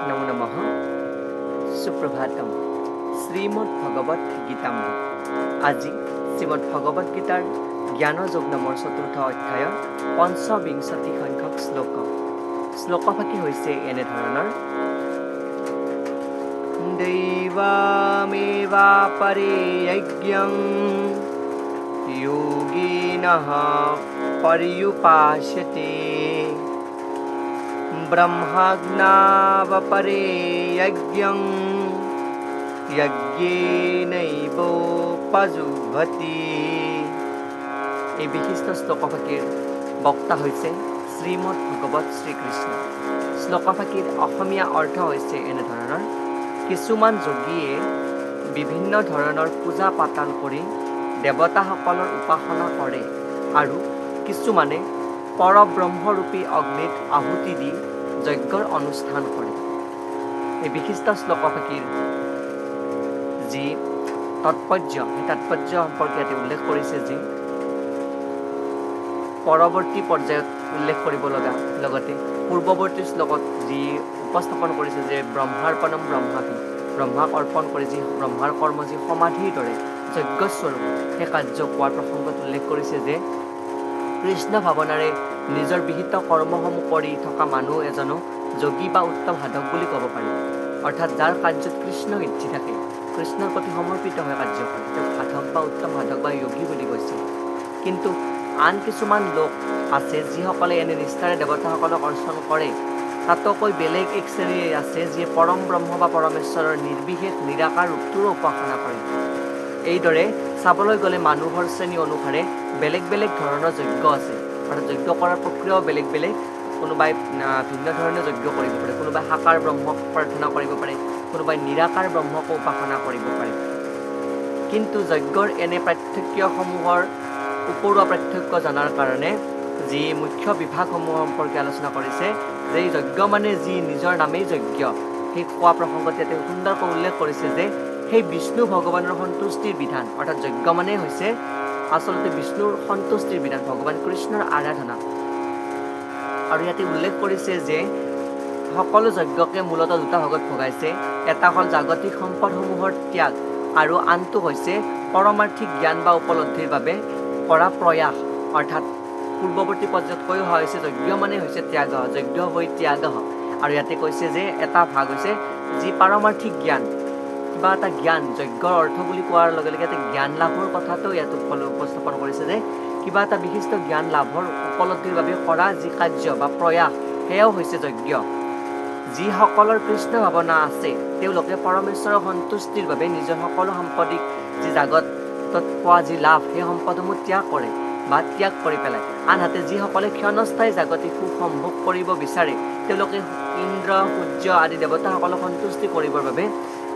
নমো নমঃ সুপ্ৰভাতম শ্ৰীমদ ভগবত গীতাম আজি শ্ৰীমদ ভগবত গীতাৰ জ্ঞানযোগ নামৰ চতুৰ্থ অধ্যায়ৰ পঞ্চবিংশতি সংখ্যক শ্লোকফাকি হৈছে এনে ধৰণৰ দৈৱামেৱাপৰে যজ্ঞং যোগিনঃ পৰ্যুপাসতে ব্ৰহ্মাগ্নাবপৰে যজ্ঞং যজ্ঞেনৈবোপজুহ্বতি। এই বিশিষ্ট শ্লোকফাকিৰ বক্তা হৈছে শ্ৰীমদ ভগৱত শ্ৰীকৃষ্ণ। শ্লোকফাকিৰ অসমীয়া অৰ্থ হৈছে এনেধৰণৰ: কিছুমান যোগীয়ে বিভিন্ন ধৰণৰ পূজা পাতল কৰি দেৱতাসকলৰ উপাসনা কৰে আৰু কিছুমানে পৰব্ৰহ্মৰূপী অগ্নিত আহুতি দি যজ্ঞৰ অনুষ্ঠান কৰে। এই বিশিষ্ট শ্লোকফাকিৰ যি তাৎপৰ্য, সেই তাৎপৰ্য সম্পৰ্কে ইয়াতে উল্লেখ কৰিছে যে পৰৱৰ্তী পৰ্যায়ত উল্লেখ কৰিব লগা লগতে পূৰ্বৱৰ্তী শ্লোকত যি উপস্থাপন কৰিছে যে ব্ৰহ্মাৰ্পণম ব্ৰহ্মাভি, ব্ৰহ্মাক অৰ্পণ কৰি যি ব্ৰহ্মাৰ কৰ্ম যি সমাধিৰ দৰে যজ্ঞস্বৰূপ সেই কাৰ্য কোৱাৰ প্ৰসংগত উল্লেখ কৰিছে যে কৃষ্ণ ভাৱনাৰে নিজৰ বিহিত কৰ্মসমূহ কৰি থকা মানুহ এজনক যোগী বা উত্তম সাধক বুলি ক'ব পাৰি। অৰ্থাৎ যাৰ কাৰ্যত কৃষ্ণ ইচ্ছা থাকে, কৃষ্ণৰ প্ৰতি সমৰ্পিত হৈ কাৰ্য কৰে, তেওঁক সাধক বা উত্তম সাধক বা যোগী বুলি কৈছে। কিন্তু আন কিছুমান লোক আছে যিসকলে এনে নিষ্ঠাৰে দেৱতাসকলক অৰ্চন কৰে। তাতোকৈ বেলেগ এক শ্ৰেণীৰ আছে যিয়ে পৰম ব্ৰহ্ম বা পৰমেশ্বৰৰ নিৰ্বিশেষ নিৰাকাৰ ৰূপটোৰো উপাসনা কৰে। এইদৰে চাবলৈ গ'লে মানুহৰ শ্ৰেণী অনুসাৰে বেলেগ বেলেগ ধৰণৰ যজ্ঞ আছে। অৰ্থাৎ যজ্ঞ কৰাৰ প্ৰক্ৰিয়াও বেলেগ বেলেগ। কোনোবাই ভিন্ন ধৰণে যজ্ঞ কৰিব পাৰে, কোনোবাই সাকাৰ ব্ৰহ্মক প্ৰাৰ্থনা কৰিব পাৰে, কোনোবাই নিৰাকাৰ ব্ৰহ্মকো উপাসনা কৰিব পাৰে। কিন্তু যজ্ঞৰ এনে পাৰ্থক্যসমূহৰ উপৰুৱা পাৰ্থক্য জনাৰ কাৰণে যি মুখ্য বিভাগসমূহ সম্পৰ্কে আলোচনা কৰিছে যে এই যজ্ঞ মানে যি নিজৰ নামেই যজ্ঞ, সেই কোৱা প্ৰসংগত ইয়াতে সুন্দৰকৈ উল্লেখ কৰিছে যে সেই বিষ্ণু ভগৱানৰ সন্তুষ্টিৰ বিধান। অৰ্থাৎ যজ্ঞ মানে হৈছে আচলতে বিষ্ণুৰ সন্তুষ্টিৰ বিধান, ভগৱান কৃষ্ণৰ আৰাধনা। আৰু ইয়াতে উল্লেখ কৰিছে যে সকলো যজ্ঞকে মূলতঃ দুটা ভাগত ভগাইছে। এটা হ'ল জাগতিক সম্পদসমূহৰ ত্যাগ আৰু আনটো হৈছে পৰমাৰ্থিক জ্ঞান বা উপলব্ধিৰ বাবে কৰা প্ৰয়াস। অৰ্থাৎ পূৰ্বৱৰ্তী পৰ্যায়ত কৈ অহা হৈছে যজ্ঞ মানে হৈছে ত্যাগ, যজ্ঞ হৈ ত্যাগ। আৰু ইয়াতে কৈছে যে এটা ভাগ হৈছে যি পাৰমাৰ্থিক জ্ঞান, কিবা এটা জ্ঞান। যজ্ঞৰ অৰ্থ বুলি কোৱাৰ লগে লগে এটা জ্ঞান লাভৰ কথাটো ইয়াত উপস্থাপন কৰিছে যে কিবা এটা বিশিষ্ট জ্ঞান লাভৰ উপলব্ধিৰ বাবে কৰা যি কাৰ্য বা প্ৰয়াস, সেয়াও হৈছে যজ্ঞ। যিসকলৰ কৃষ্ণ ভাৱনা আছে তেওঁলোকে পৰমেশ্বৰৰ সন্তুষ্টিৰ বাবে নিজৰ সকলো সাম্পদিক যি জাগতত পোৱা যি লাভ, সেই সম্পদসমূহ ত্যাগ কৰে বা ত্যাগ কৰি পেলায়। আনহাতে যিসকলে ক্ষণস্থায়ী জাগতিক সুখ সম্ভোগ কৰিব বিচাৰে তেওঁলোকে ইন্দ্ৰ, সূৰ্য আদি দেৱতাসকলক সন্তুষ্টি কৰিবৰ বাবে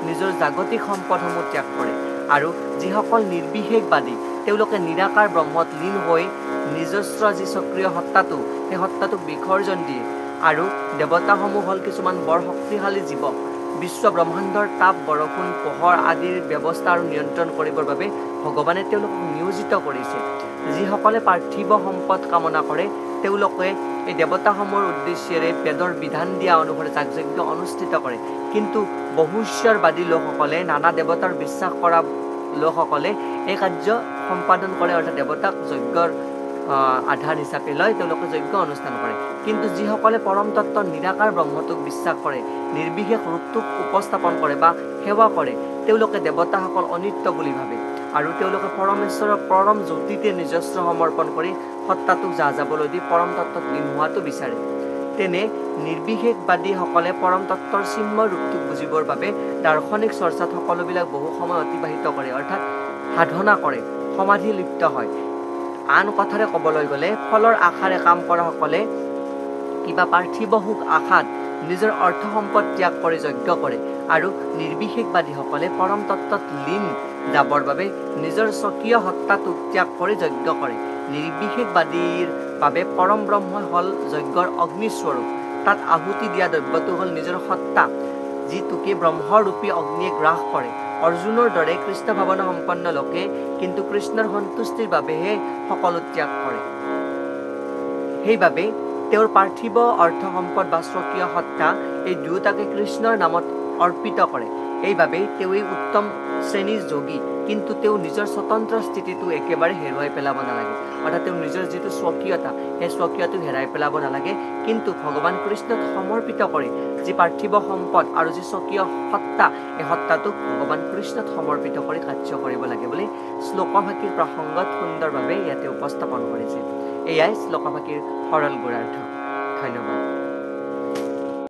নিজৰ জাগতিক সম্পদসমূহ ত্যাগ কৰে। আৰু যিসকল নিৰ্বিশেষবাদী তেওঁলোকে নিৰাকাৰ ব্ৰহ্মত লীন হৈ নিজস্ব যি সক্ৰিয় সত্তাটো, সেই সত্তাটোক বিসৰ্জন দিয়ে। আৰু দেৱতাসমূহ হ'ল কিছুমান বৰ শক্তিশালী জীৱ, বিশ্ব ব্ৰহ্মাণ্ডৰ তাপ, বৰষুণ, পোহৰ আদিৰ ব্যৱস্থা আৰু নিয়ন্ত্ৰণ কৰিবৰ বাবে ভগৱানে তেওঁলোকক নিয়োজিত কৰিছে। যিসকলে পাৰ্থিৱ সম্পদ কামনা কৰে তেওঁলোকে এই দেৱতাসমূহৰ উদ্দেশ্যেৰে বেদৰ বিধান দিয়া অনুসৰি যাগযজ্ঞ অনুষ্ঠিত কৰে। কিন্তু বহুশ্বৰবাদী লোকসকলে, নানা দেৱতাৰ বিশ্বাস কৰা লোকসকলে এই কাৰ্য সম্পাদন কৰে। অৰ্থাৎ দেৱতাক যজ্ঞৰ আধাৰ হিচাপে লৈ তেওঁলোকে যজ্ঞ অনুষ্ঠান কৰে। কিন্তু যিসকলে পৰম তত্ত্ব নিৰাকাৰ ব্ৰহ্মটোক বিশ্বাস কৰে, নিৰ্বিশেষ ৰূপটোক উপস্থাপন কৰে বা সেৱা কৰে, তেওঁলোকে দেৱতাসকল অনিত্য বুলি ভাবে আৰু তেওঁলোকে পৰমেশ্বৰৰ পৰম জ্যোতিতে নিজস্ব সমৰ্পণ কৰি সত্তাটোক যাবলৈ দি পৰম তত্ত্বত লীন হোৱাটো বিচাৰে। তেনে নিৰ্বিশেষবাদীসকলে পৰম তত্ত্বৰ চিন্ময় ৰূপটোক বুজিবৰ বাবে দাৰ্শনিক চৰ্চাত সকলোবিলাক বহু সময় অতিবাহিত কৰে। অৰ্থাৎ সাধনা কৰে, সমাধি লিপ্ত হয়। আন কথাৰে ক'বলৈ গ'লে ফলৰ আশাৰে কাম কৰাসকলে কিবা পাৰ্থিৱ সুখ আশাত নিজৰ অৰ্থ সম্পদ ত্যাগ কৰি যজ্ঞ কৰে আৰু নিৰ্বিশেষবাদীসকলে পৰম তত্ত্বত লীন যাবৰ বাবে নিজৰ স্বকীয় সত্তাটোক ত্যাগ কৰি যজ্ঞ কৰে। নিৰ্বিশেষবাদীৰ বাবে পৰম ব্ৰহ্মই হ'ল যজ্ঞৰ অগ্নিস্বৰূপ। তাত আহুতি দিয়া দ্ৰব্যটো হ'ল নিজৰ সত্তা, যিটোকে ব্ৰহ্মৰূপী অগ্নিয়ে গ্ৰাস কৰে। অৰ্জুনৰ দৰে কৃষ্ণ ভাৱনা সম্পন্ন লোকে কিন্তু কৃষ্ণৰ সন্তুষ্টিৰ বাবেহে সকলো ত্যাগ কৰে। সেইবাবে তেওঁৰ পাৰ্থিৱ অৰ্থ সম্পদ বা স্বকীয় সত্তা এই দুয়োটাকে কৃষ্ণৰ নামত অৰ্পিত কৰে। এইবাবেই তেওঁ এই উত্তম শ্ৰেণীৰ যোগী, কিন্তু তেওঁ নিজৰ স্বতন্ত্ৰ স্থিতিটো একেবাৰে হেৰুৱাই পেলাব নালাগে। অৰ্থাৎ তেওঁ নিজৰ যিটো স্বকীয়তা, সেই স্বকীয়টো হেৰাই পেলাব নালাগে, কিন্তু ভগৱান কৃষ্ণক সমৰ্পিত কৰি যি পাৰ্থিৱ সম্পদ আৰু যি স্বকীয় সত্তা, এই সত্তাটোক ভগৱান কৃষ্ণক সমৰ্পিত কৰি কাৰ্য কৰিব লাগে বুলি শ্লোকভাষীৰ প্ৰসংগত সুন্দৰভাৱে ইয়াতে উপস্থাপন কৰিছে। এয়াই শ্লোকভাষীৰ সৰল গুণাৰ্থ। ধন্যবাদ।